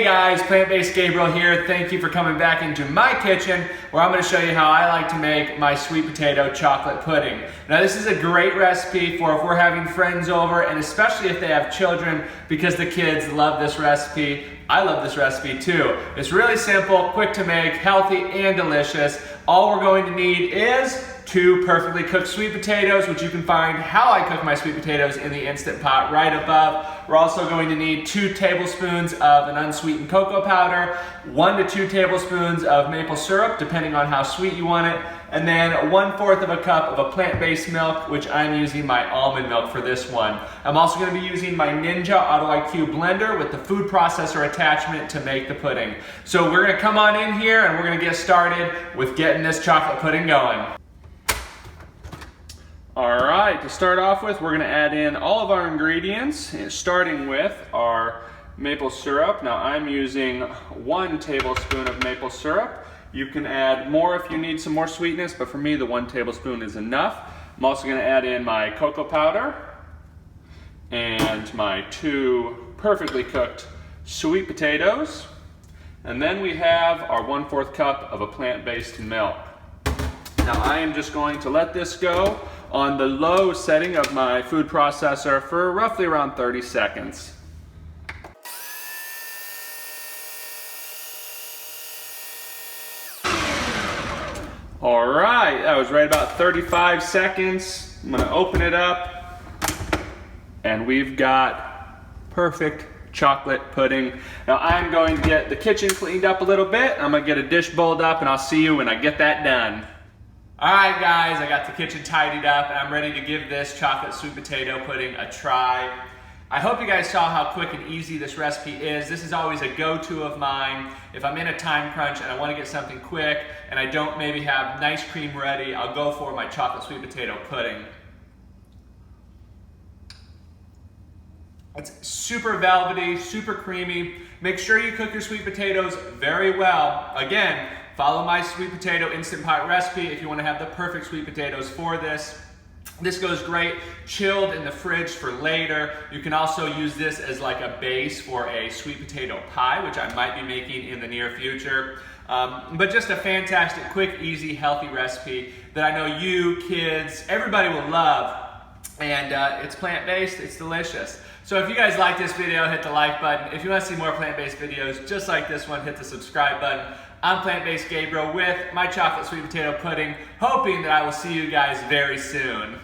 Hey guys, Plant-Based Gabriel here. Thank you for coming back into my kitchen where I'm going to show you how I like to make my sweet potato chocolate pudding. Now this is a great recipe for if we're having friends over, and especially if they have children, because the kids love this recipe. I love this recipe too. It's really simple, quick to make, healthy and delicious. All we're going to need is 2 perfectly cooked sweet potatoes, which you can find how I cook my sweet potatoes in the Instant Pot right above. We're also going to need 2 tablespoons of an unsweetened cocoa powder, 1 to 2 tablespoons of maple syrup, depending on how sweet you want it, and then 1/4 of a cup of a plant-based milk, which I'm using my almond milk for this one. I'm also going to be using my Ninja Auto IQ blender with the food processor attachment to make the pudding. So we're going to come on in here and we're going to get started with getting this chocolate pudding going. Alright, to start off with, we're going to add in all of our ingredients, starting with our maple syrup. Now I'm using 1 tablespoon of maple syrup. You can add more if you need some more sweetness, but for me the 1 tablespoon is enough. I'm also going to add in my cocoa powder and my 2 perfectly cooked sweet potatoes. And then we have our 1/4 cup of a plant-based milk. Now I am just going to let this go on the low setting of my food processor for roughly around 30 seconds. All right, that was right about 35 seconds. I'm gonna open it up and we've got perfect chocolate pudding. Now I'm going to get the kitchen cleaned up a little bit. I'm gonna get a dish bowled up and I'll see you when I get that done. Alright guys, I got the kitchen tidied up and I'm ready to give this chocolate sweet potato pudding a try. I hope you guys saw how quick and easy this recipe is. This is always a go-to of mine. If I'm in a time crunch and I want to get something quick and I don't maybe have nice cream ready, I'll go for my chocolate sweet potato pudding. It's super velvety, super creamy. Make sure you cook your sweet potatoes very well. Again, follow my sweet potato Instant Pot recipe if you want to have the perfect sweet potatoes for this. This goes great chilled in the fridge for later. You can also use this as like a base for a sweet potato pie, which I might be making in the near future. But just a fantastic, quick, easy, healthy recipe that I know you, kids, everybody will love. And it's plant-based, it's delicious. So if you guys like this video, hit the like button. If you want to see more plant-based videos just like this one, hit the subscribe button. I'm Plant-Based Gabriel with my chocolate sweet potato pudding, hoping that I will see you guys very soon.